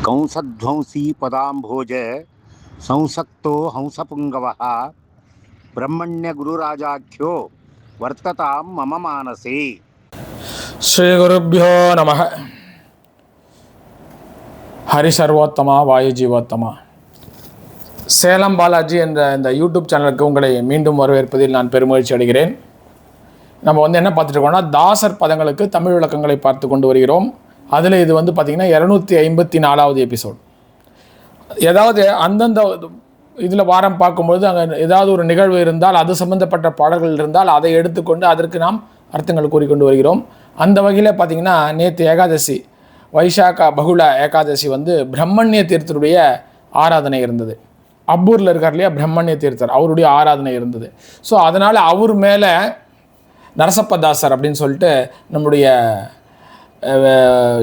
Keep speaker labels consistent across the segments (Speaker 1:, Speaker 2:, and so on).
Speaker 1: कंसध्वंसी पदाम्भोज संसक्तो हंसपुङ्गवः ब्रह्मण्यगुरुराजाख्यो वर्ततां मम मानसे.
Speaker 2: ஸ்ரீகுருப்போ நம. ஹரிசர்வோத்தமா வாயுஜீவோத்தமா. சேலம் பாலாஜி என்ற இந்த யூடியூப் சேனலுக்கு உங்களை மீண்டும் வரவேற்பதில் நான் பெருமகிழ்ச்சி அடைகிறேன். நம்ம என்ன பார்த்துட்டு இருக்கோம்னா, தாசர் பதங்களுக்கு தமிழ் விளக்கங்களை பார்த்து கொண்டு வருகிறோம். அதில் இது பார்த்திங்கன்னா 254வது எபிசோட். ஏதாவது அந்தந்த இதில் வாரம் பார்க்கும்பொழுது அங்கே ஏதாவது ஒரு நிகழ்வு இருந்தால், அது சம்பந்தப்பட்ட பாடல்கள் இருந்தால் அதை எடுத்துக்கொண்டு அதற்கு நாம் அர்த்தங்கள் கூறிக்கொண்டு வருகிறோம். அந்த வகையில் பார்த்திங்கன்னா, நேற்று ஏகாதசி, வைசாக பகுல ஏகாதசி பிரம்மண்ய தீர்த்தருடைய ஆராதனை இருந்தது. அப்பூரில் இருக்கார் இல்லையா பிரம்மண்ய தீர்த்தர், அவருடைய ஆராதனை இருந்தது. ஸோ அதனால் அவர் மேலே நரசப்பதாசர் அப்படின்னு சொல்லிட்டு நம்முடைய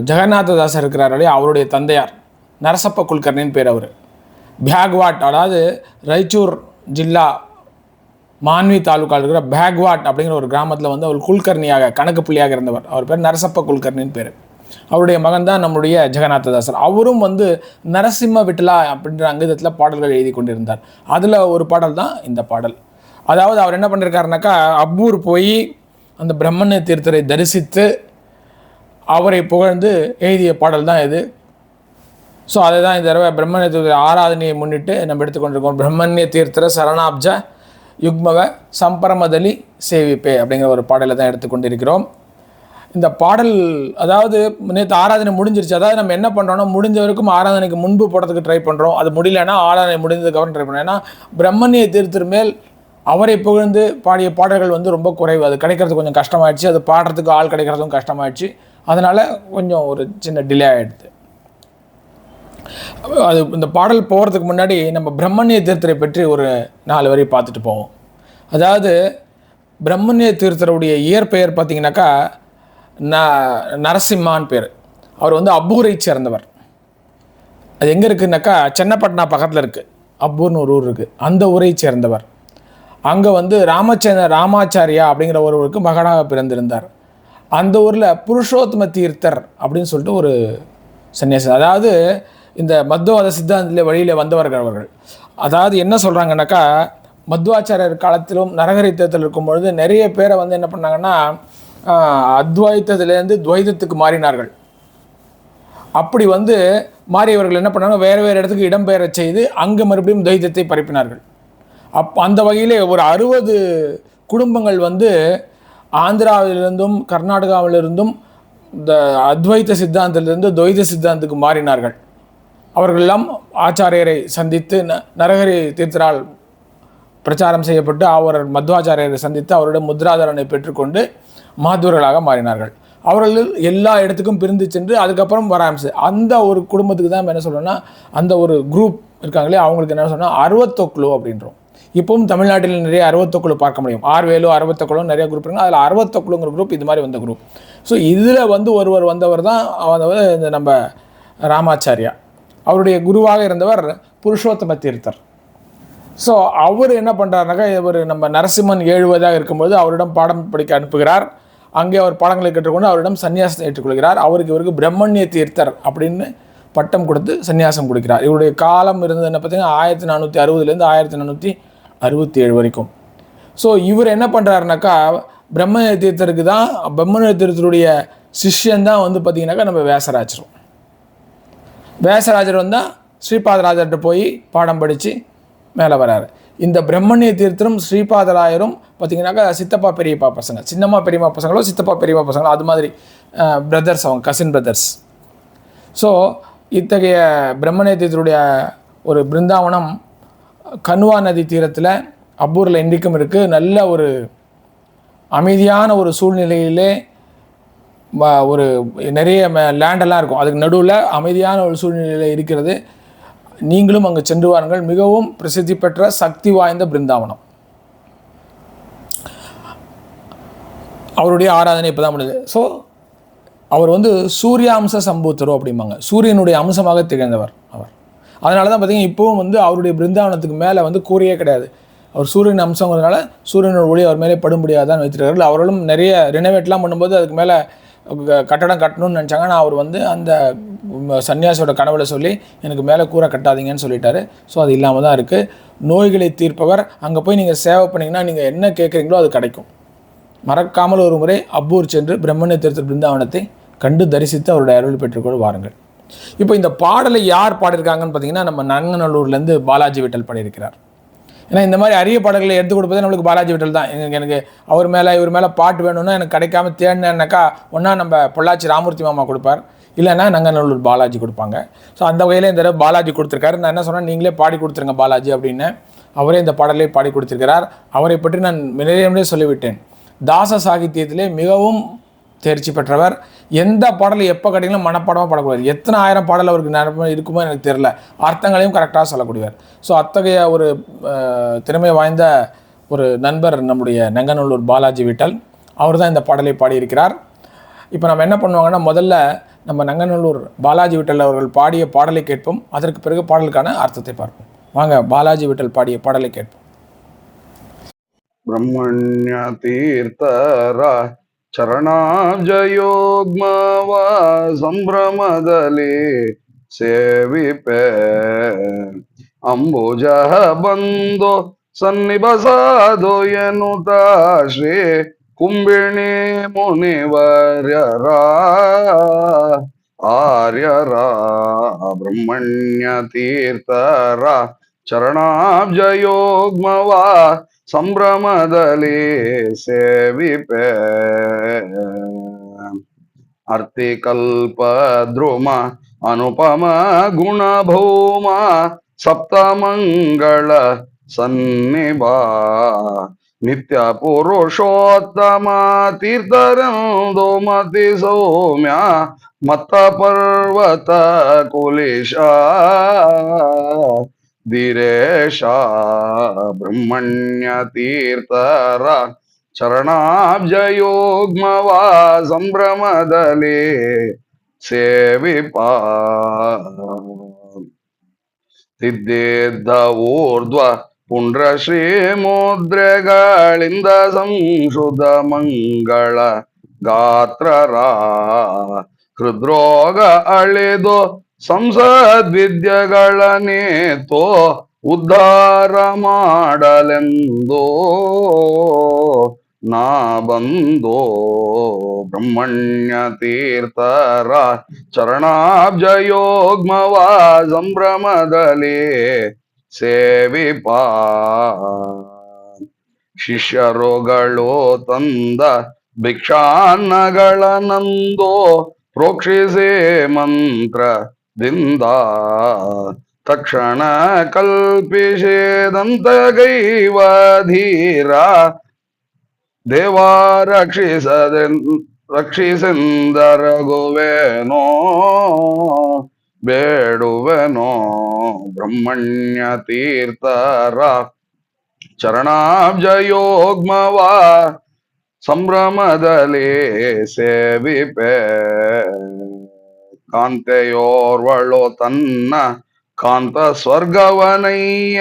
Speaker 2: ஜெகநாததாசர் இருக்கிறார் இல்லையா, அவருடைய தந்தையார் நரசப்ப குல்கர்ணின்னு பேர். அவர் பேக்வாட், அதாவது ராய்ச்சூர் ஜில்லா மான்வி தாலுக்காவில் இருக்கிற பேக்வாட் அப்படிங்கிற ஒரு கிராமத்தில் அவர் குல்கர்ணியாக கணக்கு புள்ளியாக இருந்தவர். அவர் பேர் நரசப்ப குல்கர்ணின்னு பேர். அவருடைய மகன் தான் நம்முடைய ஜெகநாததாசர். அவரும் நரசிம்ம விட்டலா அப்படின்ற அங்கத்தில் பாடல்கள் எழுதி கொண்டிருந்தார். அதில் ஒரு பாடல் தான் இந்த பாடல். அதாவது அவர் என்ன பண்ணியிருக்காருனாக்கா, அப்பூர் போய் அந்த பிரம்மண்ய தீர்த்தரை தரிசித்து அவரை புகழ்ந்து எழுதிய பாடல் தான் இது. ஸோ அதை தான் இந்த தடவை பிரம்மண்ய தீர்த்த ஆராதனையை முன்னிட்டு நம்ம எடுத்துக்கொண்டிருக்கோம். பிரம்மண்ய தீர்த்தர சரணாப்ஜ யுக்மவ சம்பரமதலி சேவிப்பே அப்படிங்கிற ஒரு பாடலை தான் எடுத்துக்கொண்டிருக்கிறோம். இந்த பாடல் அதாவது நேற்று ஆராதனை முடிஞ்சிருச்சு. அதாவது நம்ம என்ன பண்ணுறோம்னா, முடிஞ்ச வரைக்கும் ஆராதனைக்கு முன்பு போடுறதுக்கு ட்ரை பண்ணுறோம். அது முடியலைன்னா ஆராதனை முடிஞ்சதுக்கப்புறம் ட்ரை பண்ணுறோம். ஏன்னா பிரம்மண்ய தீர்த்தர் மேல் அவரை புகழ்ந்து பாடிய பாடல்கள் ரொம்ப குறைவு. அது கிடைக்கிறது கொஞ்சம் கஷ்டமாயிடுச்சு. அது பாடுறதுக்கு ஆள் கிடைக்கிறதும் கஷ்டமாயிடுச்சு. அதனால் கொஞ்சம் ஒரு சின்ன டிலே ஆகிடுது. அது இந்த பாடல் போகிறதுக்கு முன்னாடி நம்ம பிரம்மண்ய தீர்த்தரை பற்றி ஒரு 4 வரி பார்த்துட்டு போவோம். அதாவது பிரம்மண்ய தீர்த்தருடைய இயற்பெயர் பார்த்திங்கனாக்கா நரசிம்மான் பேர். அவர் அப்பூரை சேர்ந்தவர். அது எங்கே இருக்குதுனாக்கா, சென்னப்பட்டினா பக்கத்தில் இருக்குது. அப்பூர்னு ஒரு ஊர் இருக்குது, அந்த ஊரை சேர்ந்தவர். அங்கே ராமாச்சாரியா அப்படிங்கிற ஒருவருக்கு மகனாக பிறந்திருந்தார். அந்த ஊரில் புருஷோத்தம தீர்த்தர் அப்படின்னு சொல்லிட்டு ஒரு சன்னியாசி, அதாவது இந்த மத்வாத சித்தாந்தத்தில் வழியில் வந்தவர்கள் அவர்கள். அதாவது என்ன சொல்கிறாங்கன்னாக்கா, மத்வாச்சாரியர் காலத்திலும் நரகரி தீர்த்தத்தில் இருக்கும்பொழுது நிறைய பேரை என்ன பண்ணாங்கன்னா, அத்வைத்தத்திலேருந்து துவைதத்துக்கு மாறினார்கள். அப்படி மாறியவர்கள் என்ன பண்ணாங்க, வேறு வேறு இடத்துக்கு இடம்பெயர செய்து அங்கே மறுபடியும் துவைதத்தை பரப்பினார்கள். அந்த வகையிலே ஒரு 60 குடும்பங்கள் ஆந்திராவிலிருந்தும் கர்நாடகாவிலிருந்தும் இந்த அத்வைத்த சித்தாந்தத்திலிருந்து துவைத சித்தாந்தத்துக்கு மாறினார்கள். அவர்களெல்லாம் ஆச்சாரியரை சந்தித்து நரஹரி தீர்த்தரால் பிரச்சாரம் செய்யப்பட்டு அவர் மத்வாச்சாரியரை சந்தித்து அவருடைய முத்ராதரனை பெற்றுக்கொண்டு மாதுவர்களாக மாறினார்கள். அவர்கள் எல்லா இடத்துக்கும் பிரிந்து சென்று அதுக்கப்புறம் வர ஆரம்பிச்சு. அந்த ஒரு குடும்பத்துக்கு தான் என்ன சொல்லணும்னா, அந்த ஒரு குரூப் இருக்காங்களே, அவங்களுக்கு என்ன சொன்னால் அறுவத்தொக்குழு அப்படின்றோம். இப்பவும் தமிழ்நாட்டில் நிறைய அறுவத்தொக்குழு பார்க்க முடியும். ஆர்வேலு அறுவத்தொக்குழும் நிறைய குரூப் இருக்குது. அதில் அறுவத்தொக்குழுங்கிற குரூப் இது மாதிரி வந்த குரூப். ஸோ இதில் ஒருவர் வந்தவர் தான் இந்த நம்ம ராமாச்சாரியா. அவருடைய குருவாக இருந்தவர் புருஷோத்தம தீர்த்தர். ஸோ அவர் என்ன பண்ணுறாருனாக்கா, இவர் நம்ம நரசிம்மன் 7 வயதாக இருக்கும்போது அவரிடம் பாடம் படிக்க அனுப்புகிறார். அங்கே அவர் பாடங்களை கற்றுக்கொண்டு அவரிடம் சன்னியாசத்தை ஏற்றுக்கொள்கிறார். இவருக்கு பிரம்மண்ய தீர்த்தர் அப்படின்னு பட்டம் கொடுத்து சன்னியாசம் கொடுக்கிறார். இவருடைய காலம் இருந்தது என்ன பார்த்தீங்கன்னா 1460லேருந்து 1467 வரைக்கும். ஸோ இவர் என்ன பண்ணுறாருனாக்கா, பிரம்மண்ய தீர்த்தருக்கு தான், பிரம்மண்ய தீர்த்தருடைய சிஷ்யன் தான் பார்த்திங்கனாக்கா நம்ம வேசராஜரும். வேசராஜர் ஸ்ரீபாதராஜர்கிட்ட போய் பாடம் படித்து மேலே வராரு. இந்த பிரம்மண்ய தீர்த்தரும் ஸ்ரீபாதராயரும் பார்த்திங்கனாக்கா சித்தப்பா பெரியப்பா பசங்க, சின்னம்மா பெரியம்மா பசங்களோ சித்தப்பா பெரியம்மா பசங்களோ அது மாதிரி பிரதர்ஸ், அவங்க கசின் பிரதர்ஸ். ஸோ இத்தகைய பிரம்மண்ய தீர்த்தருடைய ஒரு பிருந்தாவனம் கன்வா நதி தீரத்தில் அப்பூரில் இன்றைக்கும் இருக்குது. நல்ல ஒரு அமைதியான ஒரு சூழ்நிலையிலே ஒரு நிறைய லேண்டெல்லாம் இருக்கும். அதுக்கு நடுவில் அமைதியான ஒரு சூழ்நிலையில் இருக்கிறது. நீங்களும் அங்கே சென்று வாருங்கள். மிகவும் பிரசித்தி பெற்ற சக்தி வாய்ந்த பிருந்தாவனம். அவருடைய ஆராதனை இப்போ தான் முடியுது. ஸோ அவர் சூர்யாம்ச சம்பூத்தரோ அப்படிம்பாங்க, சூரியனுடைய அம்சமாக திகழ்ந்தவர் அவர். அதனால தான் பார்த்திங்கன்னா இப்போவும் அவருடைய பிருந்தாவனத்துக்கு மேலே கூரையே கிடையாது. அவர் சூரியன் அம்சங்கிறதுனால சூரியனோட ஒளி அவர் மேலே படும்படியாக தான் வைத்திருக்கிறார்கள். அவர்களும் நிறைய ரினோவேட்லாம் பண்ணும்போது அதுக்கு மேலே கட்டடம் கட்டணும்னு நினச்சாங்க. ஆனால் அவர் வந்து அந்த சன்னியாசியோட கனவுல சொல்லி எனக்கு மேலே கூரை கட்டாதீங்கன்னு சொல்லிட்டாரு. ஸோ அது இல்லாமல் தான் இருக்குது. நோய்களை தீர்ப்பவர். அங்கே போய் நீங்கள் சேவை பண்ணிங்கன்னா நீங்கள் என்ன கேட்குறீங்களோ அது கிடைக்கும். மறக்காமல் ஒரு முறை அப்பூர் சென்று பிரம்மண தீர்த்த பிருந்தாவனத்தை கண்டு தரிசித்து அவருடைய அருள் பெற்றுக்கொள்ள வாருங்கள். இப்போ இந்த பாடலை யார் பாடியிருக்காங்கன்னு பார்த்தீங்கன்னா, நம்ம நங்கநல்லூர்லேருந்து பாலாஜி விட்டல் பாடியிருக்கிறார். ஏன்னா இந்த மாதிரி அரிய பாடல்களை எடுத்து கொடுப்பதே நம்மளுக்கு பாலாஜி விட்டல் தான். எனக்கு அவர் மேலே இவர் மேலே பாட்டு வேணும்னா எனக்கு கிடைக்காம தேடினேன்னாக்கா ஒன்றா நம்ம பொள்ளாச்சி ராமூர்த்தி மாமா கொடுப்பார், இல்லைன்னா நங்கநல்லூர் பாலாஜி கொடுப்பாங்க. ஸோ அந்த வகையில் இந்த தடவை பாலாஜி கொடுத்துருக்காரு. நான் என்ன சொன்னேன், நீங்களே பாடி கொடுத்துருங்க பாலாஜி அப்படின்னு. அவரே இந்த பாடலை பாடி கொடுத்துருக்கிறார். அவரை பற்றி நான் நிறைய சொல்லிவிட்டேன். தாச சாகித்யத்திலே மிகவும் தேர்ச்சி பெற்றவர். எந்த பாடலை எப்போ கேட்டிங்களும் மனப்பாடமாக பாடக்கூடாது. எத்தனை ஆயிரம் பாடல் அவருக்கு இருக்குமோ எனக்கு தெரியல, அர்த்தங்களையும் கரெக்டாக சொல்லக்கூடியவர். ஸோ அத்தகைய ஒரு திறமை வாய்ந்த ஒரு நண்பர் நம்முடைய நங்கநல்லூர் பாலாஜி விட்டல். அவர் தான் இந்த பாடலை பாடியிருக்கிறார். இப்போ நம்ம என்ன பண்ணுவாங்கன்னா, முதல்ல நம்ம நங்கநல்லூர் பாலாஜி விட்டல் அவர்கள் பாடிய பாடலை கேட்போம். அதற்கு பிறகு பாடலுக்கான அர்த்தத்தை பார்ப்போம். வாங்க பாலாஜி விட்டல் பாடிய பாடலை கேட்போம்.
Speaker 3: ಬ್ರಹ್ಮಣ್ಯ ತೀರ್ಥರ ಚರಣಾಬ್ಜಯೋಗ್ಮವ ಸಂಭ್ರಮದಲ್ಲಿ ಸೇವಿಪೆ ಅಂಬುಜ ಬಂದು ಸನ್ನಿಭಸಾದು ಎನ್ನುತ್ತ ಶ್ರೀ ಕುಂಬಿಣಿ ಮುನಿವರ್ಯರ ಆರ್ಯರ ಬ್ರಹ್ಮಣ್ಯ ತೀರ್ಥರ ಚರಣಾಬ್ಜಯೋಗ್ಮವ ಸಂಭ್ರಮದಲ್ಲಿ ಸೇವಿಪೆ ಅರ್ತಿಕಲ್ಪ ಧ್ರುವ ಅನುಪಮ ಗುಣಭೌಮ ಸಪ್ತಮಂಗಳ ಸನ್ನಿಭಾ ನಿತ್ಯ ಪುರುಷೋತ್ತಮ ತೀರ್ಥರಂದು ಮತಿ ಸೌಮ್ಯ ಮತ್ತ ಪರ್ವತ ಕುಲಿಶ ಧೀರೇಶ ಬ್ರಹ್ಮಣ್ಯ ತೀರ್ಥರ ಚರಣಾಬ್ಜಯೋಗ್ಮವ ಸಂಭ್ರಮದಲ್ಲಿ ಸೇವಿಪ ಸಿದ್ಧಿದ್ದ ಊರ್ಧ್ವ ಪುಂಡ್ರ ಶ್ರೀ ಮುದ್ರೆಗಳಿಂದ ಸಂಶುದ್ಧ ಮಂಗಳ ಗಾತ್ರರ ಹೃದ್ರೋಗ ಅಳಿದು ಸಂಸದ್ವಿದ್ಯೆಗಳ ನೇತೋ ಉದ್ಧಾರ ಮಾಡಲೆಂದೋ ನಾ ಬಂದೋ ಬ್ರಹ್ಮಣ್ಯ ತೀರ್ಥರ ಚರಣಾಬ್ಜಯೋಗ್ಮವ ಸಂಭ್ರಮದಲ್ಲಿ ಸೇವಿಪ ಶಿಷ್ಯರುಗಳು ತಂದ ಭಿಕ್ಷಾನ್ನಗಳ ನಂದೋ ಪ್ರೋಕ್ಷಿಸೆ ಮಂತ್ರದಿಂದ ತಕ್ಷಣ ಕಲ್ಪಿಸಿದಂತ ಗೈವ ಧೀರ ದೇವ ರಕ್ಷಿಸೆಂದರಗುವೆನೋ ಬೇಡುವೆನೋ ಬ್ರಹ್ಮಣ್ಯ ತೀರ್ಥರ ಚರಣಾಬ್ಜಯೋಗ್ಮವ ಸಂಭ್ರಮದಲ್ಲಿ ಸೇವಿಪೆ ಕಾಂತೆಯೋರ್ವಳು ತನ್ನ ಕಾಂತ ಸ್ವರ್ಗವನಯ್ಯ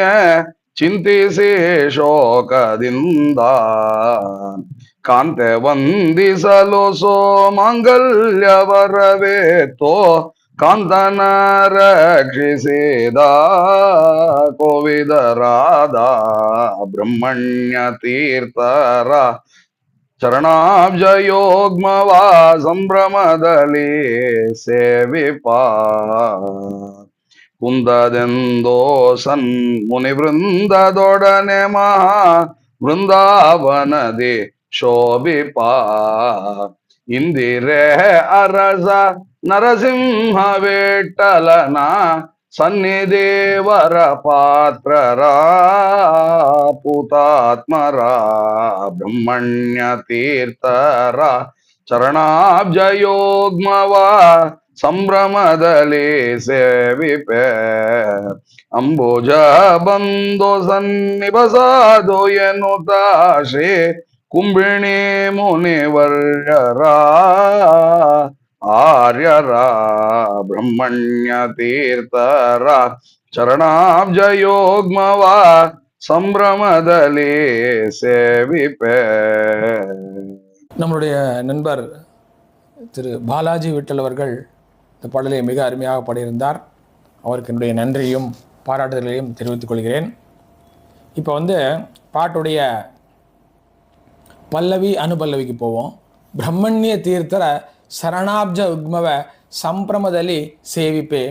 Speaker 3: ಚಿಂತಿಸಿ ಶೋಕದಿಂದ ಕಾಂತೆ ವಂದಿಸಲು ಸೋಮಾಂಗಲ್ಯವರವೇತೋ ಕಾಂತನ ರಕ್ಷಿಸಿದ ಕೋವಿದರಾದ ಬ್ರಹ್ಮಣ್ಯ ತೀರ್ಥರ ಚರಣಾಬ್ಜಯೋಗ್ಮವ ಸಂಭ್ರಮದಲ್ಲಿ ಸೇವಿಪ ಕುಂದದೆಂದೋ ಸನ್ಮುನಿ ವೃಂದದೊಡನೆ ಮಹಾ ವೃಂದಾವನದಿ ಶೋಭಿಪ ಇಂದಿರೆ ಅರಸ ನರಸಿಂಹ ವಿಠಲನ ಸನ್ನಿದೇವರ ಪಾತ್ರರ ಪುತಾತ್ಮರ ಬ್ರಹ್ಮಣ್ಯ ತೀರ್ಥರ ಚರಣಾಬ್ಜಯೋಗ್ಮವ ಸಂಭ್ರಮದಲ್ಲಿ ಸೇವಿಪೆ ಅಂಬುಜ ಬಂದು ಸನ್ನಿಭಸಾದು ಎನ್ನುತ್ತ ಶ್ರೀ ಕುಂಬಿಣಿ ಮುನಿವರ್ಯರ ಆರ್ಯರ ಬ್ರಹ್ಮಣ್ಯ ತೀರ್ಥರ ಚರಣಾಬ್ಜಯೋಗ್ಮವ ಸಂಭ್ರಮದಲ್ಲಿ சேவிப்பே.
Speaker 2: நம்மளுடைய நண்பர் திரு பாலாஜி விட்டல் அவர்கள் இந்த பாடலை மிக அருமையாக பாடியிருந்தார். அவருக்கு என்னுடைய நன்றியும் பாராட்டுதலையும் தெரிவித்துக் கொள்கிறேன். இப்போ பாட்டுடைய பல்லவி அனுபல்லவிக்கு போவோம். பிரம்மண்ய தீர்த்தர சரணாப்ஜ உக்மவ சம்பிரமதலி சேவிப்பே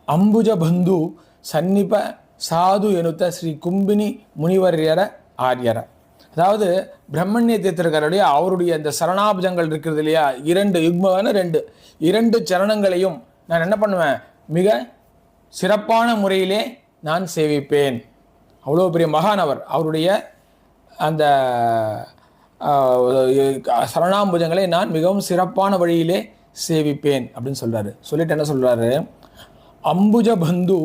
Speaker 2: அம்புஜ பந்து சன்னிப சாது எனுத்த ஸ்ரீ கும்பினி முனிவரியர ஆரியர. அதாவது பிரம்மண்ய தீர்த்தருடைய அவருடைய இந்த சரணாப்ஜங்கள் இருக்கிறது இல்லையா, 2 யுக்மவன 2 சரணங்களையும் நான் என்ன பண்ணுவேன், மிக சிறப்பான முறையிலே நான் சேவிப்பேன். அவ்வளோ பெரிய மகானவர். அவருடைய அந்த சரணாம்புஜங்களை நான் மிகவும் சிறப்பான வழியிலே சேவிப்பேன் அப்படின்னு சொல்கிறாரு. சொல்லிட்டு என்ன சொல்கிறாரு, அம்புஜ பந்து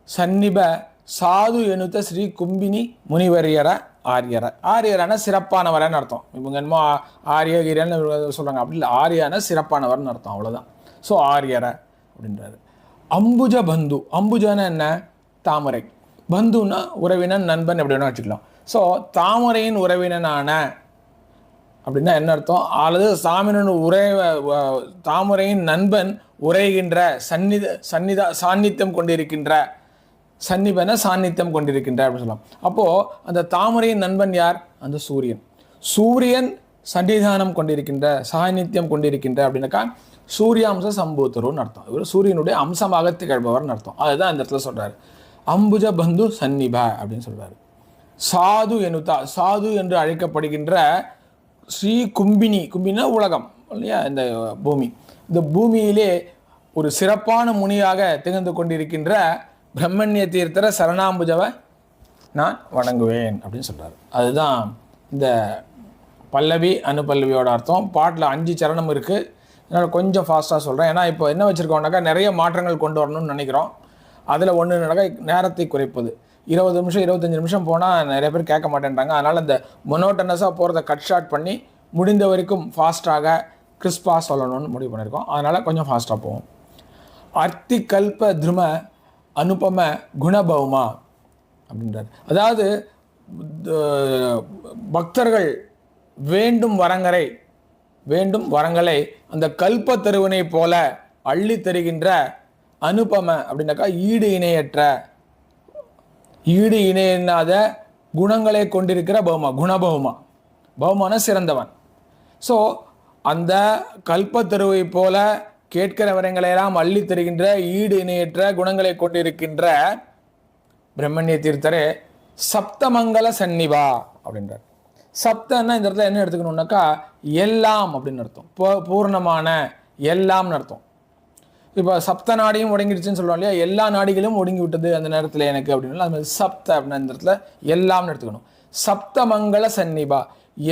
Speaker 2: சன்னிப சாது எனுத்த ஸ்ரீ கும்பினி முனிவரியர ஆரியர. ஆரியரான சிறப்பானவரன்னு அர்த்தம். இவங்க என்னமோ ஆரியகிரன்னு சொல்கிறாங்க, அப்படி இல்லை, ஆரியான சிறப்பானவர்னு அர்த்தம், அவ்வளோதான். ஸோ ஆரியர அப்படின்றாரு. அம்புஜ பந்து, அம்புஜன்னா என்ன, தாமரை, பந்துன்னா உறவினன் நண்பன் எப்படி வேணா வச்சுக்கலாம். ஸோ தாமரையின் உறவினனான அப்படின்னா என்ன அர்த்தம், அல்லது தாமரையின் நண்பன் உரைகின்ற சாநித்தியம் கொண்டிருக்கின்ற, சன்னிபன சாநித்தியம் கொண்டிருக்கின்ற அப்படின்னு சொல்லலாம். அப்போது அந்த தாமரையின் நண்பன் யார், அந்த சூரியன். சூரியன் சன்னிதானம் கொண்டிருக்கின்ற, சாநித்தியம் கொண்டிருக்கின்ற அப்படின்னாக்கா சூரியாம்ச சம்பூத்தருன்னு அர்த்தம். இவர் சூரியனுடைய அம்சமாக திகழ்பவர்னு அர்த்தம். அதுதான் இந்த இடத்துல சொல்கிறாரு. அம்புஜ பந்து சன்னிப அப்படின்னு சொல்கிறாரு. சாது எனுதா, சாது என்று அழைக்கப்படுகின்ற ஸ்ரீ கும்பினி, கும்பினா உலகம் இல்லையா, இந்த பூமி, இந்த பூமியிலே ஒரு சிறப்பான முனியாக திகழ்ந்து கொண்டிருக்கின்ற பிரம்மண்ய தீர்த்தர சரணாம்புஜவை நான் வணங்குவேன் அப்படின்னு சொல்கிறார். அதுதான் இந்த பல்லவி அனுபல்லவியோட அர்த்தம். பாட்டில் 5 சரணம் இருக்குது. அதனால் கொஞ்சம் ஃபாஸ்ட்டாக சொல்கிறேன். ஏன்னா இப்போ என்ன வச்சுருக்கோம்னாக்கா நிறைய மாற்றங்கள் கொண்டு வரணும்னு நினைக்கிறோம். அதில் ஒன்று என்னக்கா நேரத்தை குறைப்பது. 20 நிமிஷம் 25 நிமிஷம் போனால் நிறைய பேர் கேட்க மாட்டேன்றாங்க. அதனால் இந்த மொனோட்டனஸாக போகிறத கட் ஷார்ட் பண்ணி முடிந்த வரைக்கும் ஃபாஸ்ட்டாக கிறிஸ்பாக சொல்லணும்னு முடிவு பண்ணியிருக்கோம். அதனால் கொஞ்சம் ஃபாஸ்ட்டாக போவோம். அர்த்தி கல்ப திரும அனுபம குணபௌமா அப்படின்றார். அதாவது பக்தர்கள் வேண்டும் வரங்களை அந்த கல்ப தருவனை போல அள்ளி தருகின்ற அனுபம அப்படின்னாக்கா ஈடு இணையில்லாத குணங்களை கொண்டிருக்கிற பௌமா, குணபௌமா, பௌமான சிறந்தவன். ஸோ அந்த கல்பத்தருவை போல கேட்கிற வரங்களையெல்லாம் அள்ளி தருகின்ற ஈடு இணையற்ற குணங்களை கொண்டிருக்கின்ற பிரம்மண்ய தீர்த்தரே சப்தமங்கல சன்னிவா அப்படின்றார். சப்தன்னா இந்த இடத்துல என்ன எடுத்துக்கணும்னாக்கா எல்லாம் அப்படின்னு அர்த்தம், பூர்ணமான எல்லாம்னு அர்த்தம். இப்போ சப்த நாடியும் ஒடுங்கிடுச்சுன்னு சொல்லுவோம் இல்லையா, எல்லா நாடிகளும் ஒடுங்கி விட்டது அந்த நேரத்தில் எனக்கு அப்படின்னு. அது மாதிரி சப்த அப்படின்னா இந்த இடத்துல எல்லாம்னு எடுத்துக்கணும். சப்த மங்கள சன்னிபா,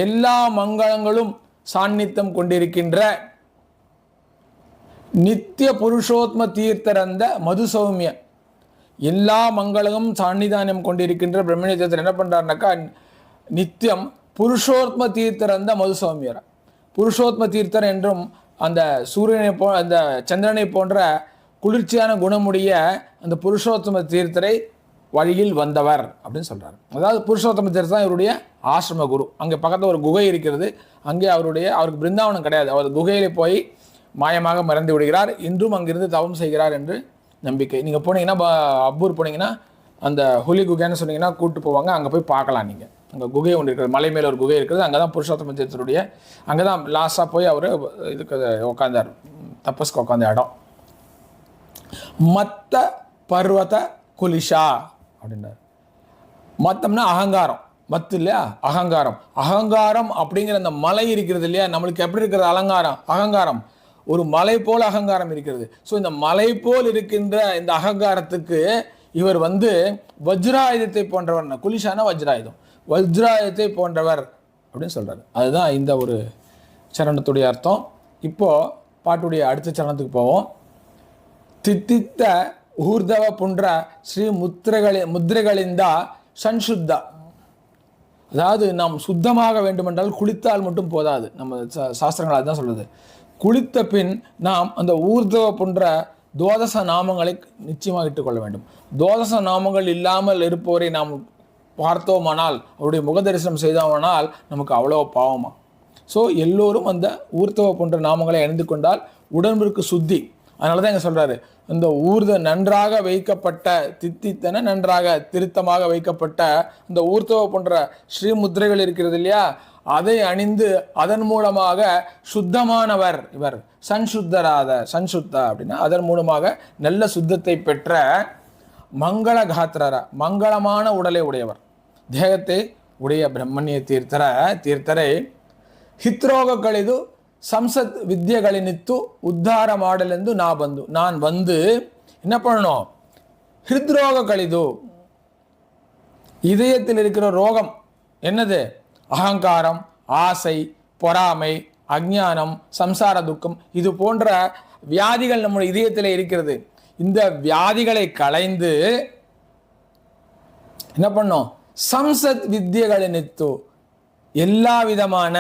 Speaker 2: எல்லா மங்களங்களும் சாநித்தியம் கொண்டிருக்கின்ற நித்திய புருஷோத்ம தீர்த்தரந்த மது சௌமிய, எல்லா மங்களமும் சாநிதானியம் கொண்டிருக்கின்ற பிரம்மண்ய தீர்த்தர் என்ன பண்ணுறாருனாக்கா நித்தியம் புருஷோத்ம தீர்த்தரந்த மது சௌமியர். புருஷோத்ம தீர்த்தர் என்றும் அந்த சூரியனை அந்த சந்திரனை போன்ற குளிர்ச்சியான குணமுடைய அந்த புருஷோத்தம தீர்த்தரை வழியில் வந்தவர் அப்படின்னு சொல்கிறார். அதாவது புருஷோத்தம தீர்த்தர் தான் இவருடைய ஆசிரம குரு. அங்கே பக்கத்தில் ஒரு குகை இருக்கிறது. அங்கே அவருக்கு பிருந்தாவனம் கிடையாது. அவர் குகையிலே போய் மாயமாக மறந்து விடுகிறார். இன்றும் அங்கிருந்து தவம் செய்கிறார் என்று நம்பிக்கை. நீங்கள் போனீங்கன்னா அப்பூர் போனீங்கன்னா அந்த ஹுலி குகைன்னு சொன்னீங்கன்னா கூப்பிட்டு போவாங்க. அங்கே போய் பார்க்கலாம். நீங்கள் அங்கே குகை ஒன்று இருக்கிறது, மலை மேலே ஒரு குகை இருக்கிறது. அங்கே தான் புருஷோத்தம தீர்த்தருடைய, அங்கே தான் லாஸ்ட்டாக போய் அவர் இதுக்கு உட்காந்தார், தப்பஸ்க்கு உட்காந்த இடம். மத்த பர்வத குலிஷா அப்படின்றார். மத்தம்னா அகங்காரம், மத்து இல்லையா, அகங்காரம் அப்படிங்கிற அந்த மலை இருக்கிறது இல்லையா, நம்மளுக்கு எப்படி இருக்கிறது அகங்காரம், ஒரு மலை போல் அகங்காரம் இருக்கிறது. ஸோ இந்த மலை போல் இருக்கின்ற இந்த அகங்காரத்துக்கு இவர் வஜ்ராயுதத்தை போன்றவர். குலிஷானா வஜ்ராயுதத்தை போன்றவர் அப்படின்னு சொல்றாரு. அதுதான் இந்த ஒரு சரணத்துடைய அர்த்தம். இப்போ பாட்டுடைய அடுத்த சரணத்துக்கு போவோம். தித்தித்த ஊர்தவ புன்ற ஸ்ரீ முத்திரைகளிந்தா சன்சுத்தா. அதாவது நாம் சுத்தமாக வேண்டுமென்றால் குளித்தால் மட்டும் போதாது. நம்ம சாஸ்திரங்கள் அதுதான் சொல்லுது. குளித்த பின் நாம் அந்த ஊர்தவ போன்ற துவாதச நாமங்களை நிச்சயமாக இட்டுக்கொள்ள வேண்டும். துவாதச நாமங்கள் இல்லாமல் இருப்பவரை நாம் பார்த்தோமானால், அவருடைய முக தரிசனம் செய்தோமானால் நமக்கு அவ்வளோ பாவமா. ஸோ எல்லோரும் அந்த ஊர்த்தவ போன்ற நாமங்களை அணிந்து கொண்டால் உடம்பிற்கு சுத்தி. அதனால தான் இங்கே சொல்கிறாரு, இந்த ஊர்த நன்றாக வைக்கப்பட்ட தித்தித்தன நன்றாக திருத்தமாக வைக்கப்பட்ட இந்த ஊர்த்தவ போன்ற ஸ்ரீமுத்திரைகள் இருக்கிறது இல்லையா, அதை அணிந்து அதன் மூலமாக சுத்தமானவர் இவர். சன்சுத்த அப்படின்னா அதன் மூலமாக நல்ல சுத்தத்தை பெற்ற மங்கள காத்திரர மங்களமான உடலை உடையவர், தேகத்தை உடைய பிரம்மண்ய ತೀರ್ಥரை ಹಿತ್ರೋಗ ಕಳೆದು ಸಂಸತ್ ವಿದ್ಯೆಗಳಿನಿತ್ತು ಉದ್ಧಾರ ಮಾಡಲೆಂದು நான் வந்து என்ன பண்ணணும், ஹிருத்ரோக கழிது, இதயத்தில் இருக்கிற ரோகம் என்னது, அகங்காரம், ஆசை, பொறாமை, அஞ்ஞானம், சம்சார துக்கம், இது போன்ற வியாதிகள் நம்முடைய இதயத்தில் இருக்கிறது. இந்த வியாதிகளை களைந்து என்ன பண்ணோம், சம்சத் வித்தியகளினித்து, எல்லா விதமான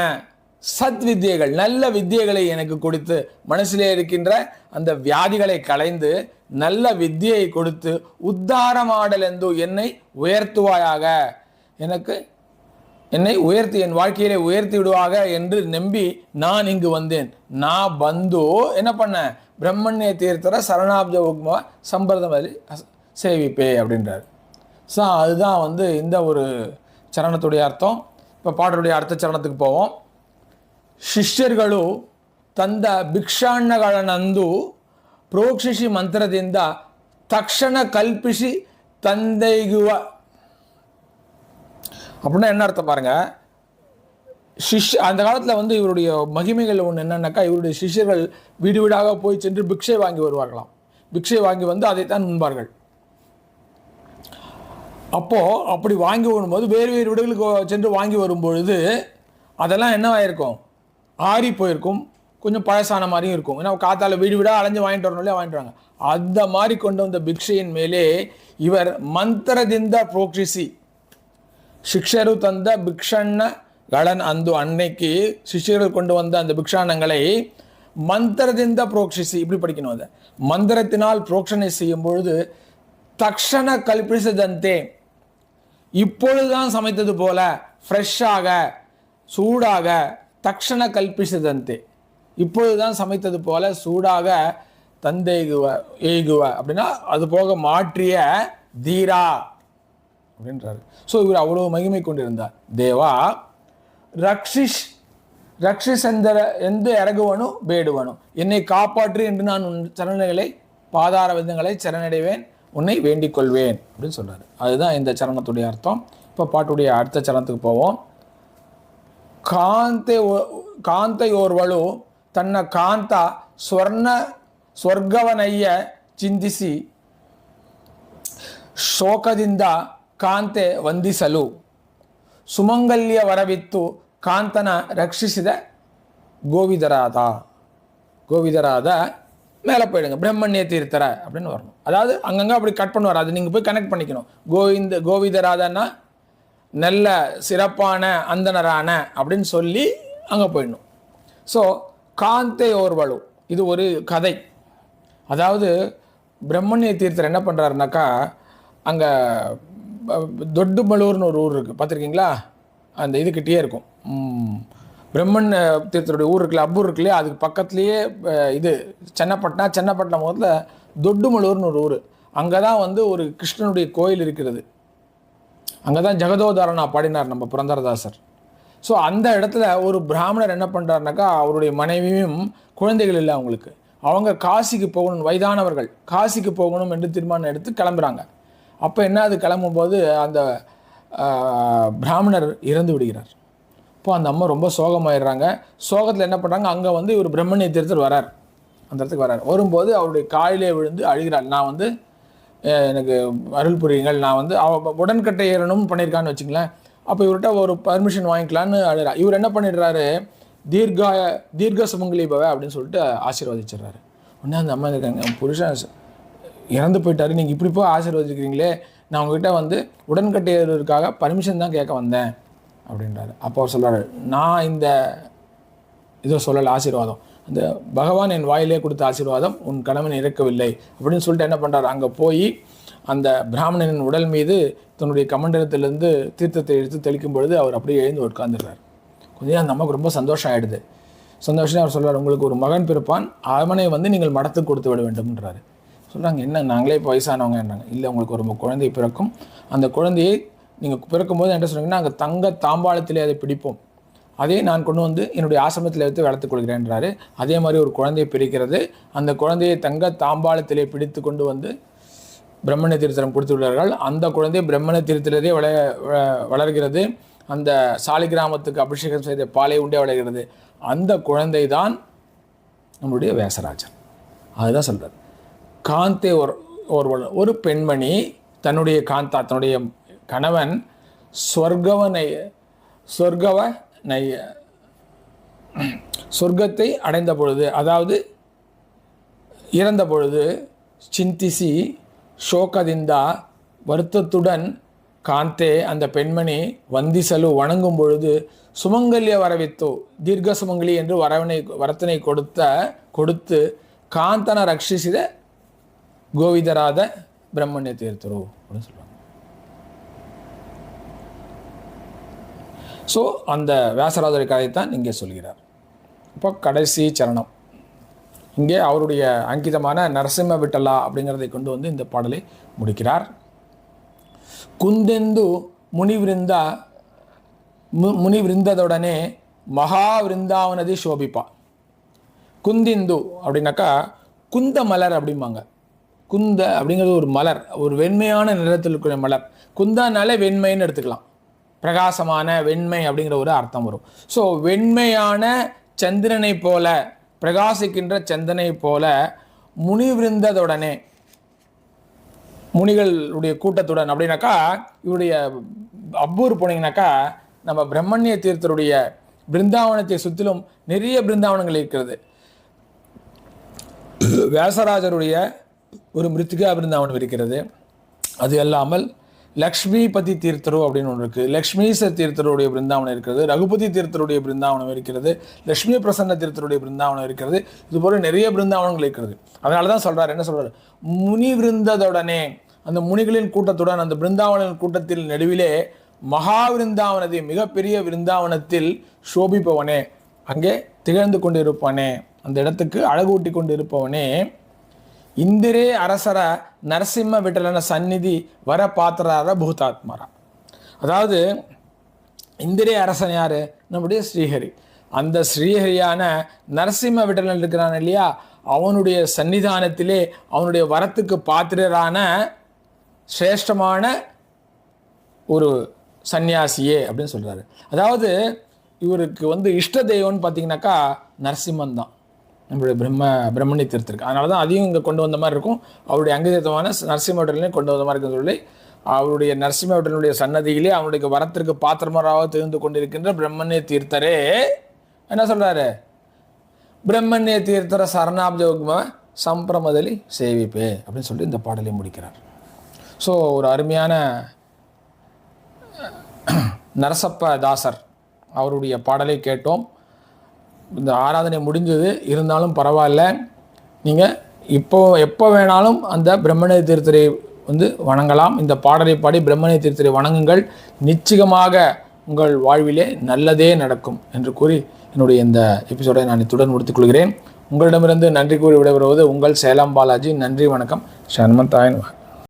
Speaker 2: சத் வித்தியைகள் நல்ல வித்தியைகளை எனக்கு கொடுத்து, மனசிலே இருக்கின்ற அந்த வியாதிகளை களைந்து நல்ல வித்தியை கொடுத்து, உத்தாரமாடல் என்று என்னை உயர்த்துவாயாக, என்னை உயர்த்தி என் வாழ்க்கையிலே உயர்த்தி விடுவாக என்று நம்பி நான் இங்கு வந்தேன். நான் வந்து என்ன பண்ண, பிரம்மண்ய தீர்த்தர சரணாப்ஜ உக்ம சம்பிரதம் சேவிப்பே அப்படின்றார். ஸோ அதுதான் வந்து இந்த ஒரு சரணத்துடைய அர்த்தம். இப்போ பாடலுடைய அடுத்த சரணத்துக்கு போவோம். ಶಿಷ್ಯರುಗಳು ತಂದ ಭಿಕ್ಷಾನ್ನಗಳನ್ನಂದು ಪ್ರೋಕ್ಷಿಸಿ ಮಂತ್ರದಿಂದ ತಕ್ಷಣ ಕಲ್ಪಿಸಿ ತಂದೆಗುವ. அப்படின்னா என்ன அர்த்தம் பாருங்க. அந்த காலத்தில் வந்து இவருடைய மகிமைகள் ஒன்று என்னன்னாக்கா, இவருடைய சிஷ்யர்கள் வீடு வீடாக போய் சென்று பிக்ஷை வாங்கி வருவார்களாம். பிக்ஷை வாங்கி வந்து அதைத்தான் உண்பார்கள். அப்போது அப்படி வாங்கி வரும்போது வேறு வேறு வீடுகளுக்கு சென்று வாங்கி வரும்பொழுது அதெல்லாம் என்னவாயிருக்கும், ஆறி போயிருக்கும், கொஞ்சம் பழசான மாதிரியும் இருக்கும். ஏன்னா காத்தால வீடு வீடாக அலைஞ்சு வாங்கிட்டு வரணும்லையே வாங்கிட்டு வராங்க. அந்த மாதிரி கொண்டு வந்த பிக்ஷையின் மேலே இவர் மந்திரದಿಂದ ಪ್ರೋಕ್ಷಿಸಿ, ಶಿಷ್ಯರು ತಂದ ಭಿಕ್ಷಣ್ಣಗಳನ್ ಅಂದು அன்னைக்கு சிஷ்யர்கள் கொண்டு வந்த அந்த பிக்ஷானங்களை மந்திரದಿಂದ ಪ್ರೋಕ್ಷಿಸಿ, இப்படி படிக்கணும். அதை மந்திரத்தினால் புரோக்ஷனை செய்யும் பொழுது தக்ஷண கல்பிசதந்தே, இப்பொழுதுதான் சமைத்தது போல ஃப்ரெஷ்ஷாக சூடாக, தக்ஷண கல்பிசதந்தே இப்பொழுதுதான் சமைத்தது போல சூடாக, தந்தேகுவ ஏகுவ அப்படின்னா அது போக மாற்றிய தீரா அப்படின்றாரு. ஸோ இவர் அவ்வளோ மகிமை கொண்டிருந்தார். தேவா ரக்ஷிஷ் எந்த இறகுவனு பேடுவனும், என்னை காப்பாற்று என்று நான் உன் சரணங்களை பாதார விதங்களை சரணடைவேன், உன்னை வேண்டிக் கொள்வேன் அப்படின்னு சொல்றாரு. அதுதான் இந்த சரணத்துடைய அர்த்தம். இப்போ பாட்டுடைய அடுத்த சரணத்துக்கு போவோம். ಕಾಂತೆಯೋರ್ವಳು ತನ್ನ ಕಾಂತ ಸ್ವರ್ಗವನಯ್ಯ ಚಿಂತಿಸಿ ಶೋಕದಿಂದ ಕಾಂತೆ ವಂದಿಸಲು ಸುಮಂಗಲ್ಯ ವರವಿತ್ತು ಕಾಂತನ ರಕ್ಷಿಸಿದ கோவிதராத மேலே போயிடுங்க, பிரம்மண்ய தீர்த்தர அப்படின்னு வரணும். அதாவது அங்கங்கே அப்படி கட் பண்ணுவார், அது நீங்கள் போய் கனெக்ட் பண்ணிக்கணும். கோவிதராதன்னா நல்ல சிறப்பான அந்தனரான அப்படின்னு சொல்லி அங்கே போயிடணும். ஸோ காந்தே ஓர்வலு இது ஒரு கதை. அதாவது பிரம்மண்ய தீர்த்தர் என்ன பண்ணுறாருனாக்கா, அங்கே தொட்டுமலூர்னு ஒரு ஊர் இருக்குது, பார்த்துருக்கீங்களா? அந்த இதுக்கிட்டே இருக்கும் பிரம்மண்ய தீர்த்தருடைய ஊர் இருக்குல்ல, அப்பூர் இருக்குல்லையா, அதுக்கு பக்கத்துலேயே இது சென்னப்பட்டினம் முதல்ல தொட்டுமலூர்னு ஒரு ஊர். அங்கே தான் வந்து ஒரு கிருஷ்ணனுடைய கோயில் இருக்கிறது. அங்கே தான் ஜெகதோதாரணா பாடினார் நம்ம புரந்தரதாசர். ஸோ அந்த இடத்துல ஒரு பிராமணர் என்ன பண்ணுறாருனாக்கா, அவருடைய மனைவியும் குழந்தைகள் இல்லை அவங்களுக்கு. அவங்க காசிக்கு போகணும், வயதானவர்கள் காசிக்கு போகணும் என்று தீர்மானம் எடுத்து கிளம்புறாங்க. அப்போ என்ன, அது கிளம்பும்போது அந்த பிராமணர் இறந்து விடுகிறார். இப்போ அந்த அம்மா ரொம்ப சோகமாயிடுறாங்க. சோகத்தில் என்ன பண்ணுறாங்க, அங்கே வந்து இவர் பிரம்மண்ய தீர்த்தர் வரார், அந்த இடத்துக்கு வரார். வரும்போது அவருடைய காலிலே விழுந்து அழுகிறார். நான் வந்து எனக்கு அருள் புரியுங்கள், நான் வந்து உடன்கட்டை ஏறணும்னு பண்ணியிருக்கான்னு வச்சுங்களேன். அப்போ இவர்கிட்ட ஒரு பர்மிஷன் வாங்கிக்கலான்னு அழுகிறா. இவர் என்ன பண்ணிடுறாரு, தீர்க்க சுமங்கலி பவ அப்படின்னு சொல்லிட்டு ஆசீர்வதிச்சிடுறாரு. உடனே அந்த அம்மா இருக்காங்க, புருஷன் இறந்து போயிட்டாரு, நீங்கள் இப்படி போய் ஆசீர்வதிக்கிறீங்களே, நான் உங்ககிட்ட வந்து உடன்கட்டை ஏறுவதற்காக பர்மிஷன் தான் கேட்க வந்தேன் அப்படின்றாரு. அப்போ அவர் சொல்கிறாரு, நான் இந்த இதை சொல்லலை, ஆசீர்வாதம் அந்த பகவான் என் வாயிலே கொடுத்த ஆசீர்வாதம் உன் கணவன் இறக்கவில்லை அப்படின்னு சொல்லிட்டு என்ன பண்ணுறாரு, அங்கே போய் அந்த பிராமணனின் உடல் மீது தன்னுடைய கமண்டலத்திலிருந்து தீர்த்தத்தை எடுத்து தெளிக்கும் பொழுது அவர் அப்படியே எழுந்து உட்கார்ந்துடுறார். அந்த அம்மாவுக்கு ரொம்ப சந்தோஷம் ஆகிடுது. சந்தோஷம் அவர் சொல்கிறார், உங்களுக்கு ஒரு மகன் பிறப்பான், அவனை நீங்கள் மடத்துக்கு கொடுத்து விட வேண்டும்ன்றாரு. சொல்கிறாங்க, என்ன நாங்களே இப்போ வயசானவங்கன்றாங்க. இல்லை, உங்களுக்கு ஒரு குழந்தை பிறக்கும், அந்த குழந்தையை நீங்கள் பிறக்கும்போது என்ன சொன்னீங்கன்னா, அங்கே தங்க தாம்பாளத்திலே அதை பிடிப்போம், அதே நான் கொண்டு வந்து என்னுடைய ஆசிரமத்தில் வைத்து வளர்த்துக் கொள்கிறேன்றாரு. அதே மாதிரி ஒரு குழந்தையை பிரிக்கிறது, அந்த குழந்தையை தங்க தாம்பாளத்திலே பிடித்து கொண்டு வந்து பிரம்மண தீர்த்தம் கொடுத்து விடுவார்கள். அந்த குழந்தை பிரம்மண தீர்த்தத்திலே வளர்கிறது. அந்த சாலிகிராமத்துக்கு அபிஷேகம் செய்த பாலை உண்டே வளர்கிறது. அந்த குழந்தை தான் நம்முடைய வியாசராஜர். அதுதான் சொல்கிறார். காந்தே ஒரு பெண்மணி தன்னுடைய தன்னுடைய கணவன் சொர்க்கத்தை அடைந்த பொழுது, அதாவது இறந்த பொழுது, சிந்திசி ஷோகதிந்தா வருத்தத்துடன் காந்தே அந்த பெண்மணி வந்திசலு வணங்கும் பொழுது சுமங்கல்ய வரவித்தோ தீர்க்க சுமங்கலி என்று வரத்தினை கொடுத்து காந்தன ரட்சிசித கோவிதராத பிரம்மண்ய தீர்த்தரோ அப்படின்னு சொல்லுவாங்க. ஸோ அந்த வியாசராஜரை கதைத்தான் இங்கே சொல்கிறார். இப்போ கடைசி சரணம், இங்கே அவருடைய அங்கிதமான நரசிம்ம விட்டலா அப்படிங்கிறதை கொண்டு வந்து இந்த பாடலை முடிக்கிறார். குந்தெந்து முனிவிருந்ததொடனே மகா விருந்தாவனதி சோபிப்பா. குந்திந்து அப்படின்னாக்கா குந்த மலர் அப்படிம்பாங்க. குந்த அப்படிங்கிறது ஒரு மலர், ஒரு வெண்மையான நிறத்தில் இருக்கிற மலர். குந்தானாலே வெண்மைன்னு எடுத்துக்கலாம், பிரகாசமான வெண்மை அப்படிங்கிற ஒரு அர்த்தம் வரும். ஸோ வெண்மையான சந்திரனை போல, பிரகாசிக்கின்ற சந்திரனை போல முனிவிருந்ததுடனே, முனிகளுடைய கூட்டத்துடன் அப்படின்னாக்கா, இவருடைய அப்பூர் போனீங்கன்னாக்கா நம்ம பிரம்மண்ய தீர்த்தருடைய பிருந்தாவனத்தை சுற்றிலும் நிறைய பிருந்தாவனங்கள் இருக்கிறது. வியாசராஜருடைய ஒரு மிருத்திகா பிருந்தாவனம் இருக்கிறது. அது அல்லாமல் லக்ஷ்மிபதி தீர்த்தரோ அப்படின்னு ஒன்று இருக்குது. லக்ஷ்மீசர் தீர்த்தருடைய பிருந்தாவனம் இருக்கிறது. ரகுபதி தீர்த்தருடைய பிருந்தாவனம் இருக்கிறது. லக்ஷ்மி பிரசன்ன தீர்த்தருடைய பிருந்தாவனம் இருக்கிறது. இதுபோல நிறைய பிருந்தாவனங்கள் இருக்கிறது. அதனால தான் சொல்கிறார், என்ன சொல்கிறார், முனி விருந்ததுடனே, அந்த முனிகளின் கூட்டத்துடன், அந்த பிருந்தாவனின் கூட்டத்தில் நடுவிலே மகா விருந்தாவனதி, மிகப்பெரிய விருந்தாவனத்தில் சோபிப்பவனே, அங்கே திகழ்ந்து கொண்டிருப்பவனே, அந்த இடத்துக்கு அழகூட்டி கொண்டு இருப்பவனே, இந்திரே அரசர நரசிம்ம விட்டலன சந்நிதி வர பாத்திரார பூதாத்மரா. அதாவது இந்திரே அரசன் யாரு? நம்முடைய ஸ்ரீஹரி. அந்த ஸ்ரீஹரியான நரசிம்ம விட்டலன் இருக்கிறான் இல்லையா, அவனுடைய சன்னிதானத்திலே அவனுடைய வரத்துக்கு பாத்திரரான சிரேஷ்டமான ஒரு சன்னியாசியே அப்படின்னு சொல்கிறாரு. அதாவது இவருக்கு இஷ்ட தெய்வம்னு பார்த்தீங்கன்னாக்கா நரசிம்மன் தான், நம்மளுடைய பிரம்மணி தீர்த்திருக்கு. அதனால தான் அதையும் இங்கே கொண்டு வந்த மாதிரி இருக்கும். அவருடைய அங்கீதமான நரசிம்மவட்டலையும் கொண்டு வந்த மாதிரி இருக்குன்னு சொல்லி, அவருடைய நரசிம்மவட்டனுடைய சன்னதியிலே அவனுடைய வரத்திற்கு பாத்திரமராக தெரிந்து கொண்டிருக்கின்ற பிரம்மண்ய தீர்த்தரே என்ன சொல்கிறாரு, பிரம்மண்ய தீர்த்தர சரணாப்ஜோக்ம சம்பிரமதலி சேவிப்பே அப்படின்னு சொல்லி இந்த பாடலை முடிக்கிறார். ஸோ ஒரு அருமையான நரசப்ப தாசர் அவருடைய பாடலை கேட்டோம். இந்த ஆராதனை முடிஞ்சது, இருந்தாலும் பரவாயில்ல, நீங்கள் எப்போ வேணாலும் அந்த பிரம்மண்ய தீர்த்தரை வணங்கலாம். இந்த பாடலை பாடி பிரம்மண்ய தீர்த்தரை வணங்குங்கள், நிச்சயமாக உங்கள் வாழ்விலே நல்லதே நடக்கும் என்று கூறி என்னுடைய இந்த எபிசோடை நான் இத்துடன் முடித்துக்கொள்கிறேன். உங்களிடமிருந்து நன்றி கூறி விடைபெறுவது உங்கள் சேலம் பாலாஜி. நன்றி, வணக்கம். சண்மந்தாயன்.